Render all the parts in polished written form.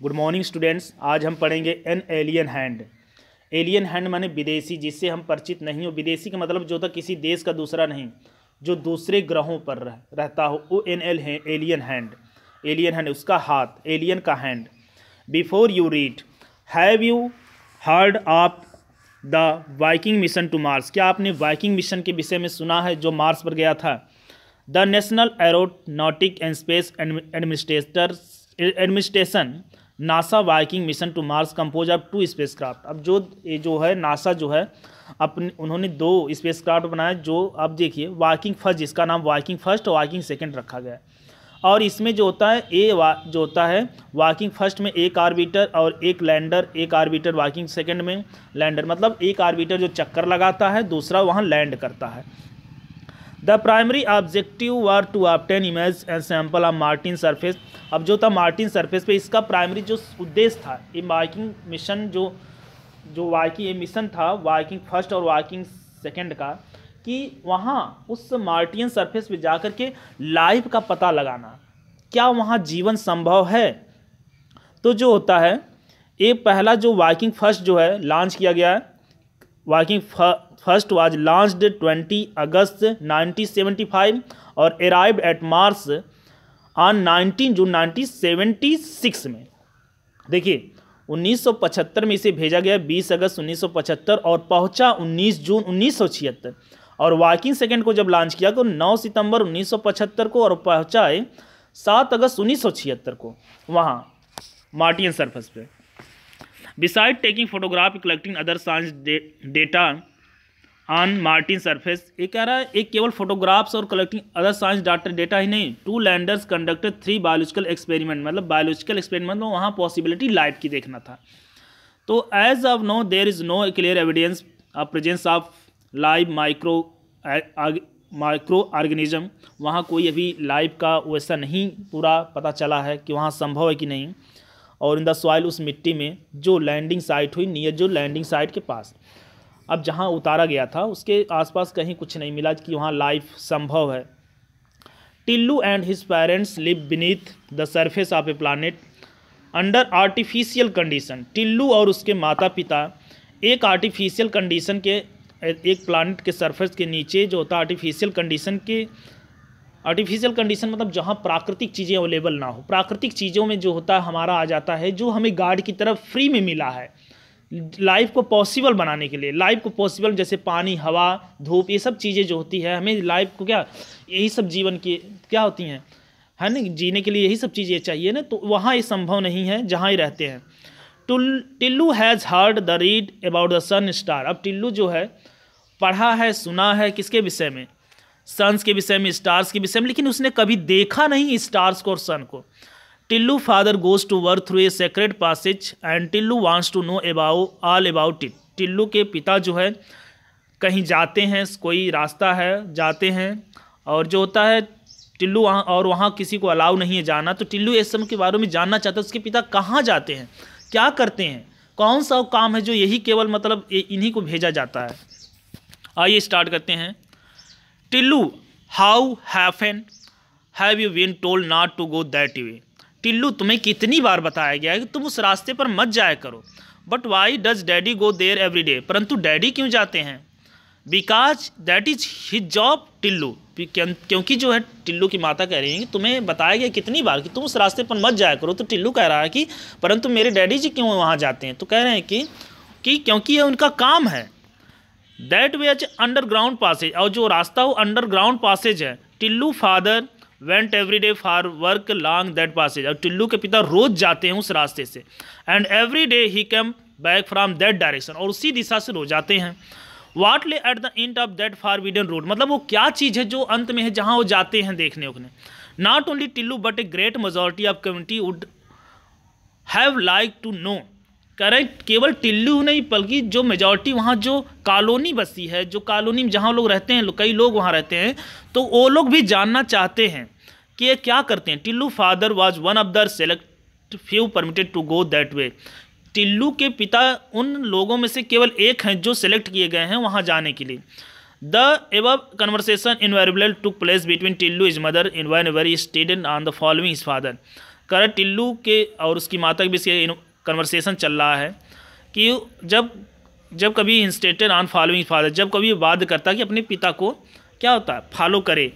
Good morning students. आज हम पढ़ेंगे an alien hand. Alien hand माने विदेशी, जिससे हम परिचित नहीं हो। विदेशी का मतलब जो होता किसी देश का दूसरा नहीं, जो दूसरे ग्रहों पर रहता हो, वो एलियन हैंड। एलियन हैंड उसका हाथ, एलियन का hand. Before you read, have you heard of the Viking mission to Mars? क्या आपने वाइकिंग मिशन के विषय में सुना है जो मार्स पर गया था? The national aeronautic and space administration NASA Viking mission to Mars compose of 2 spacecraft. अब ये जो है नासा जो है उन्होंने 2 स्पेसक्राफ्ट बनाए, जो अब देखिए वाइकिंग फर्स्ट, जिसका नाम वाइकिंग फर्स्ट और वाइकिंग सेकंड रखा गया है। और इसमें जो होता है जो होता है वाइकिंग फर्स्ट में एक आर्बिटर और एक लैंडर, एक आर्बिटर वाइकिंग सेकंड में लैंडर, मतलब एक आर्बिटर जो चक्कर लगाता है, दूसरा वहाँ लैंड करता है। The primary objective were to obtain image and sample of martian surface. अब जो था मार्टिन सरफेस पे, इसका प्राइमरी जो उद्देश्य था, ये वाइकिंग मिशन जो वाइकिंग मिशन था, वाइकिंग फर्स्ट और वाइकिंग सेकंड का, कि वहाँ उस मार्टियन सरफेस पे जाकर के लाइफ का पता लगाना, क्या वहाँ जीवन संभव है। तो जो होता है ये पहला जो वाइकिंग फर्स्ट जो है लॉन्च किया गया है। वाइकिंग फर्स्ट वाज लॉन्च्ड 20 अगस्त 1975 और अराइव्ड एट मार्स ऑन 19 जून 1976 में। देखिए 1975 में इसे भेजा गया 20 अगस्त 1975 और पहुंचा 19 जून 1976। और वाइकिंग सेकंड को जब लॉन्च किया तो 9 सितंबर 1975 को और पहुंचा 7 अगस्त 1976 को वहाँ मार्टियन सरफेस पे। Beside taking photograph collecting other science data on martian surface, ये कह रहा है एक केवल फोटोग्राफ्स और कलेक्टिंग अदर साइंस डेटा ही नहीं, 2 लैंडर्स कंडक्टेड 3 बायोलॉजिकल एक्सपेरिमेंट, मतलब बायोलॉजिकल एक्सपेरिमेंट में वहाँ पॉसिबिलिटी लाइफ की देखना था। तो as of no there is no clear evidence of presence of live micro organism. वहाँ कोई अभी लाइफ का वैसा नहीं पूरा पता चला है कि वहाँ संभव है कि नहीं। और इन द सॉइल, उस मिट्टी में जो लैंडिंग साइट हुई, नियर जो लैंडिंग साइट के पास, अब जहाँ उतारा गया था उसके आसपास कहीं कुछ नहीं मिला कि वहाँ लाइफ संभव है। Tillu and his parents live beneath the surface of A planet under artificial condition. Tillu और उसके माता पिता एक आर्टिफिशियल कंडीशन के, एक प्लानेट के सरफेस के नीचे जो होता है आर्टिफिशियल कंडीशन मतलब जहाँ प्राकृतिक चीज़ें अवेलेबल ना हो। प्राकृतिक चीज़ों में जो होता है हमारा आ जाता है, जो हमें गॉड की तरफ फ्री में मिला है लाइफ को पॉसिबल बनाने के लिए। लाइफ को पॉसिबल जैसे पानी, हवा, धूप, ये सब चीज़ें जो होती है हमें लाइफ को क्या, यही सब जीवन की क्या होती हैं, है ना, जीने के लिए यही सब चीज़ें चाहिए ना। तो वहाँ ये संभव नहीं है जहाँ ही रहते हैं। Tillu has heard the read about the sun star. अब टिल्लू जो है पढ़ा है, सुना है किसके विषय में? सन्स के विषय में, स्टार्स के विषय में, लेकिन उसने कभी देखा नहीं स्टार्स को और सन को। Tillu father goes to work through a secret passage and Tillu wants to know all about it. Tillu के पिता जो है कहीं जाते हैं, कोई रास्ता है, जाते हैं, और जो होता है टिल्लू वहाँ किसी को अलाउ नहीं है जाना। तो टिल्लू इस सब के बारे में जानना चाहता है, उसके पिता कहाँ जाते हैं, क्या करते हैं, कौन सा काम है जो यही केवल मतलब इन्हीं को भेजा जाता है। आइए स्टार्ट करते हैं। Tillu, how have you been told not to go that way? Tillu, तुम्हें कितनी बार बताया गया है कि तुम उस रास्ते पर मत जाया करो। But why does daddy go there every day? परंतु डैडी क्यों जाते हैं? Because that is his job. Tillu, क्योंकि जो है टिल्लू की माता कह रही है कि तुम्हें बताया गया कितनी बार कि तुम उस रास्ते पर मत जाया करो। तो टिल्लू कह रहा है कि परंतु मेरे डैडी जी क्यों वहाँ जाते हैं? तो कह रहे हैं कि क्योंकि यह उनका काम है। दैट वे अंडरग्राउंड पासेज, और जो रास्ता वो अंडरग्राउंड पासेज है। Tillu father went every day for work long that passage. और टिल्लू के पिता रोज जाते हैं उस रास्ते से। And every day he come back from that direction, और उसी दिशा से रोज जाते हैं। वाट ले at the end of that forbidden road, मतलब वो क्या चीज़ है जो अंत में है जहाँ वो जाते हैं देखने उखने। Not only Tillu but a great majority of community would have like to know. Correct, केवल टिल्लू नहीं बल्कि जो मेजॉरिटी वहाँ जो कॉलोनी बसी है, जो कॉलोनी में जहाँ लोग रहते हैं, कई लोग वहाँ रहते हैं, तो वो लोग भी जानना चाहते हैं कि ये क्या करते हैं। Tillu father was one of the select few permitted to go that way. Tillu के पिता उन लोगों में से केवल एक हैं जो सेलेक्ट किए गए हैं वहाँ जाने के लिए। The above conversation invariable took place between Tillu is mother in one very stated on the following his father. कर टिल्लू के और उसकी माता के बीच ये कन्वर्सेशन चल रहा है कि जब कभी इंस्टेटेड ऑन फॉलोइंग फादर, जब कभी वाद करता कि अपने पिता को क्या होता है फॉलो करे,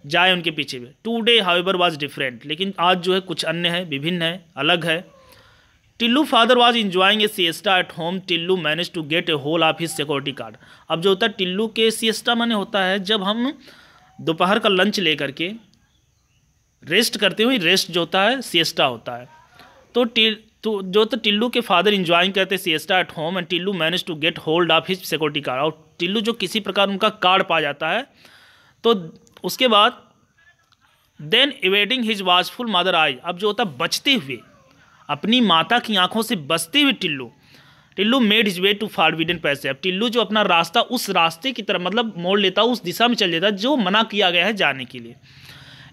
जाए उनके पीछे में। टुडे हाउएवर वाज डिफरेंट, लेकिन आज जो है कुछ अन्य है, विभिन्न है, अलग है। Tillu father was enjoying a siesta at home, Tillu manage to get a hole of his security card. अब जो होता है टिल्लू के सिएस्टा माने होता है जब हम दोपहर का लंच लेकर के रेस्ट करते हुए, रेस्ट जो होता है सिएस्टा होता है। तो टिल्लू के फादर इंजॉइंग करते siesta at home and Tillu manage to get hold of his security card, और टिल्लू जो किसी प्रकार उनका कार्ड पा जाता है। तो उसके बाद then evading his watchful mother I, अब जो होता है बचते हुए, अपनी माता की आंखों से बचते हुए Tillu made his way to forbidden passage. अब टिल्लू जो अपना रास्ता उस रास्ते की तरफ मतलब मोड़ लेता, उस दिशा में चल जाता जो मना किया गया है जाने के लिए।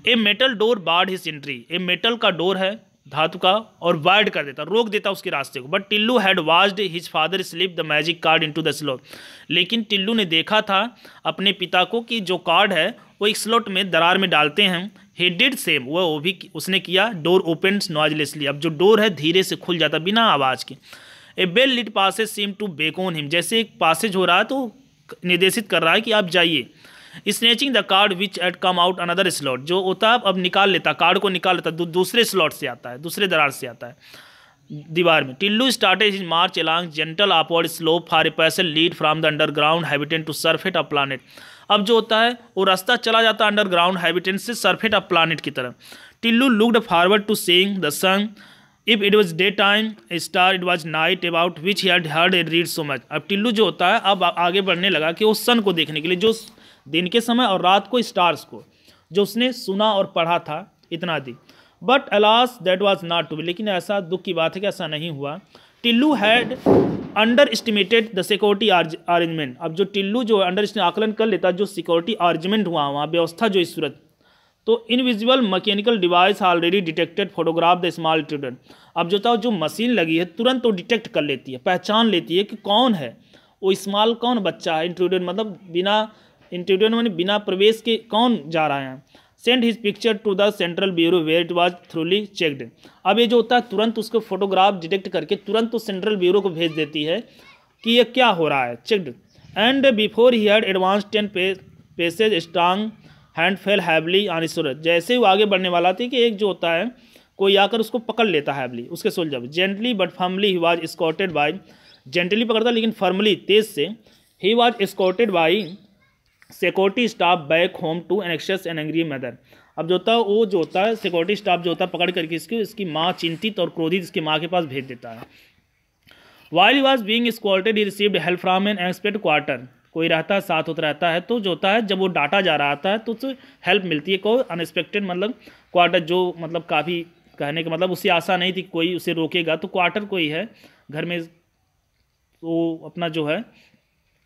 A metal door barred his entry, a metal का डोर है धातु का, और वार्ड कर देता, रोक देता उसके रास्ते को। But Tillu had watched his father slip the magic card into the slot, लेकिन टिल्लू ने देखा था अपने पिता को कि जो कार्ड है वो एक स्लॉट में दरार में डालते हैं। ही डिड सेम, वो भी उसने किया। डोर ओपन्स नॉइजलेसली, अब जो डोर है धीरे से खुल जाता बिना आवाज़ के। A bell lit passage seem to beckon him, जैसे एक पासेज हो रहा है तो निर्देशित कर रहा है कि आप जाइए। Snatching the card which ate come out another slot, जो होता है अब निकाल लेता, कार्ड को निकाल लेता, दूसरे स्लॉट से आता है, दूसरे दरार से आता है दीवार में। Tillu started his march along gentle upward slope for a passage lead from the underground habitant to surface of planet. अब जो होता है वो रास्ता चला जाता है अंडरग्राउंड हैबिटेंट से सरफेट ऑफ प्लानेट की तरफ। Tillu looked forward to seeing the sun, if it was day time star it was night about which he had heard and read so much. अब टिल्लू जो होता है अब आगे बढ़ने लगा कि उस सन को देखने के लिए, जो दिन के समय और रात को स्टार्स को जो उसने सुना और पढ़ा था, इतना दी। But alas that was not to be, लेकिन ऐसा दुख की बात है कि ऐसा नहीं हुआ। Tillu had under estimated the security arrangement, अब जो टिल्लू जो अंडर आकलन कर लेता जो सिक्योरिटी अरेंजमेंट हुआ वहाँ व्यवस्था जो इस सूरत, तो invisible mechanical device already detected photograph the small children. अब जो था जो मशीन लगी है तुरंत वो डिटेक्ट कर लेती है, पहचान लेती है कि कौन है वो स्मॉल, कौन बच्चा है, इंट्रूडर मतलब बिना प्रवेश के कौन जा रहा है। Send his picture to the central bureau where it was thoroughly checked. अब ये जो होता है तुरंत उसको फोटोग्राफ डिटेक्ट करके तुरंत उस सेंट्रल ब्यूरो को भेज देती है कि ये क्या हो रहा है, checked. And before he had advance 10 passage strong hand fail heavily on his shoulder, जैसे वो आगे बढ़ने वाला था कि एक जो होता है कोई आकर उसको पकड़ लेता है हैवली उसके shoulder. Gently but firmly he was escorted by, gently पकड़ता लेकिन फर्मली तेज से, he was escorted by security staff back home to anxious and angry mother. अब जो होता है वो जो होता है सिक्योरिटी स्टाफ जो होता है पकड़ करके इसकी माँ चिंतित और क्रोधित इसकी माँ के पास भेज देता है। While he was being escorted he received help from N unexpected quarter, कोई रहता है साथ होता रहता है तो जो होता है जब वो डाटा जा रहा था तो उससे हेल्प मिलती है। कोई अनएक्सपेक्टेड मतलब क्वार्टर, जो मतलब काफ़ी कहने का मतलब उससे आशा नहीं थी कोई उसे रोकेगा, तो क्वार्टर कोई है घर में वो अपना जो है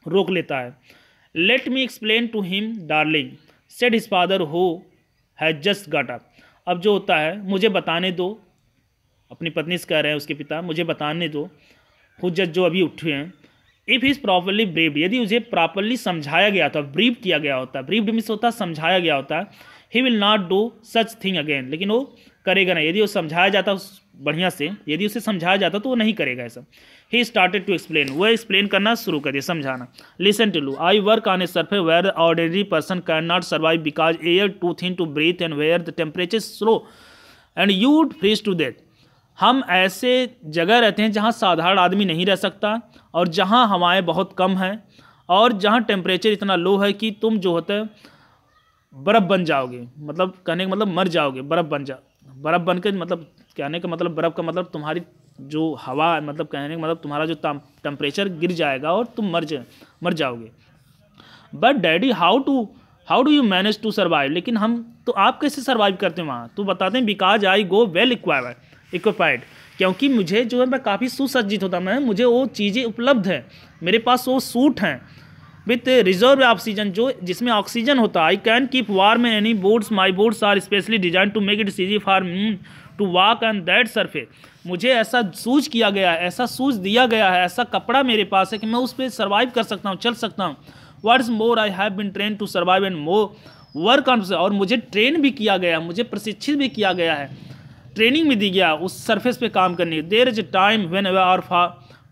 रोक लेता है। Let me explain to him darling said his father who has just got up. अब जो होता है मुझे बताने दो, अपनी पत्नी से कह रहे हैं उसके पिता, मुझे बताने दो, हु जस्ट जो अभी उठे हैं। इफ़ इज़ प्रॉपरली ब्रीफ्ड, यदि उसे प्रॉपरली समझाया गया था, ब्रीफ किया गया होता, ब्रीफ्ड मीन्स होता समझाया गया होता, he will not do such thing again, लेकिन वो करेगा नहीं। यदि वो समझाया जाता बढ़िया से, यदि उसे समझाया जाता तो वो नहीं करेगा ऐसा। ही स्टार्टेड टू एक्सप्लेन, वह एक्सप्लेन करना शुरू कर दिया, समझाना। Listen Tillu, I work on a surface where ordinary person can not survive because air too thin to breathe and where the temperature slow and you would freeze to death. हम ऐसे जगह रहते हैं जहाँ साधारण आदमी नहीं रह सकता और जहाँ हवाएं बहुत कम हैं और जहाँ टेम्परेचर इतना लो है कि तुम जो होता है बर्फ़ बन जाओगे, मतलब कहने का मतलब मर जाओगे, बर्फ़ बन के मतलब कहने का मतलब बर्फ़ का मतलब तुम्हारी जो हवा मतलब कहने का मतलब तुम्हारा जो टेम्परेचर गिर जाएगा और तुम मर जाओगे। But daddy how do you manage to survive, लेकिन हम तो आप कैसे सर्वाइव करते हैं वहाँ, तो बताते हैं because I go well equipped, क्योंकि मुझे जो है मैं काफ़ी सुसज्जित होता, मुझे वो चीज़ें उपलब्ध हैं, मेरे पास वो सूट हैं विथ रिजर्व ऑक्सीजन, जो जिसमें ऑक्सीजन होता है। I can keep warm any boots, my boots are specially design to make it easy for me to walk on that surface. मुझे ऐसा सूज किया गया है, ऐसा सूज दिया गया है, ऐसा कपड़ा मेरे पास है कि मैं उस पर सर्वाइव कर सकता हूँ, चल सकता हूँ। What is more I have been train to survive and more work on, और मुझे ट्रेन भी किया गया, मुझे प्रशिक्षित भी किया गया है ट्रेनिंग भी दी गया उस सरफेस पे काम करने की। There is a time when our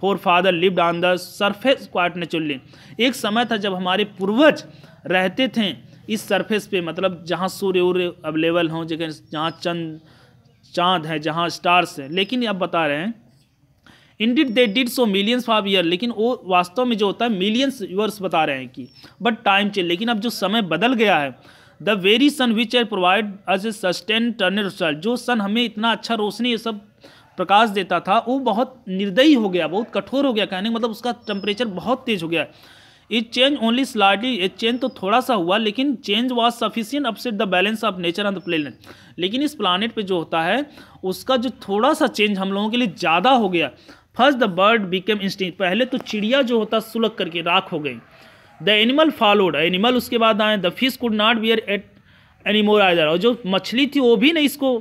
fore father lived on the surface quite naturally. एक समय था जब हमारे पूर्वज रहते थे इस सरफेस पे, मतलब जहाँ सूर्य उर्य अवेलेबल हों, जगह जहाँ चाँद है, जहाँ स्टार्स हैं। लेकिन अब बता रहे हैं indeed they did so millions of year, लेकिन वो वास्तव में जो होता है मिलियंस ईयर्स बता रहे हैं कि बट टाइम चेंज। लेकिन अब जो समय बदल गया है, the very sun which I provide as a sustain turner result, जो सन हमें इतना अच्छा रोशनी ये सब प्रकाश देता था, वो बहुत निर्दयी हो गया, बहुत कठोर हो गया। कहने का मतलब उसका टेम्परेचर बहुत तेज हो गया। इट चेंज ओनली स्लाइटली, ये चेंज तो थोड़ा सा हुआ, लेकिन change was sufficient upset the balance of nature on the planet. लेकिन इस प्लानेट पे जो होता है उसका जो थोड़ा सा चेंज हम लोगों के लिए ज़्यादा हो गया। First the bird became instinct, पहले तो चिड़िया जो होता सुलग करके राख हो गई। द एनिमल फॉलोड, एनिमल उसके बाद आए। The fish could not bear it anymore either, और जो मछली थी वो भी नहीं इसको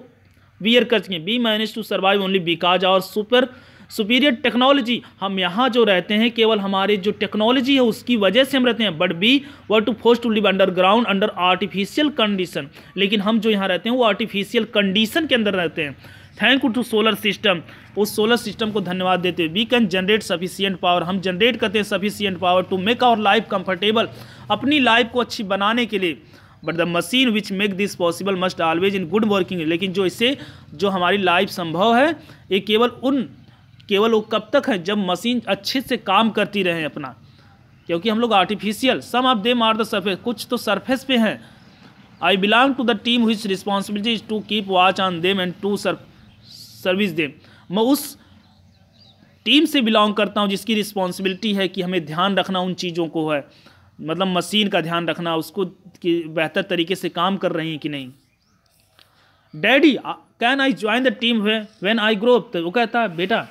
बियर कर सकें। We manage to survive only because our superior technology, हम यहाँ जो रहते हैं केवल हमारे जो टेक्नोलॉजी है उसकी वजह से हम रहते हैं। But we were to force to live underground under artificial condition, लेकिन हम जो यहाँ रहते हैं वो आर्टिफिशियल कंडीशन के अंदर रहते हैं। Thank you to solar system, उस सोलर सिस्टम को धन्यवाद देते हैं। We can generate sufficient power, हम जनरेट करते हैं sufficient power to make our life comfortable, अपनी लाइफ को अच्छी बनाने के लिए। But the machine which make this possible must always in good working, लेकिन जो इससे जो हमारी लाइफ संभव है ये केवल वो कब तक है जब मशीन अच्छे से काम करती रहे अपना, क्योंकि हम लोग artificial, some of them are the surface, कुछ तो सरफेस पे हैं। I belong to the team whose responsibility is to keep watch on them and to service them, मैं उस टीम से बिलोंग करता हूँ जिसकी रिस्पॉन्सिबिलिटी है कि हमें ध्यान रखना उन चीज़ों को है, मतलब मशीन का ध्यान रखना उसको कि बेहतर तरीके से काम कर रही हैं कि नहीं। Daddy can I join the team when I grow up, तो वो कहता है बेटा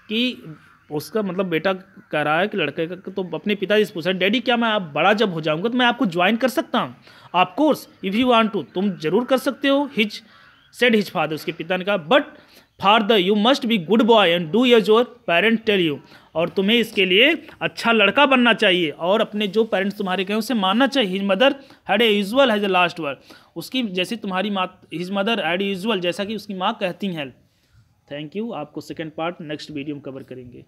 कि उसका मतलब बेटा कह रहा है कि लड़के का, तो अपने पिताजी से पूछा डैडी क्या मैं आप बड़ा जब हो जाऊंगा तो मैं आपको ज्वाइन कर सकता हूँ। Of course if you want to, तुम जरूर कर सकते हो। हिज सेड हिज फादर, उसके पिता ने कहा but father you must be good boy and do as your parent tell you, और तुम्हें इसके लिए अच्छा लड़का बनना चाहिए और अपने जो पेरेंट्स तुम्हारे कहें उसे मानना चाहिए। His mother had a usual has a last word, उसकी जैसे तुम्हारी माँ, हिज मदर हैड यूजुअल, जैसा कि उसकी माँ कहती हैं। थैंक यू, आपको सेकेंड पार्ट नेक्स्ट वीडियो में कवर करेंगे।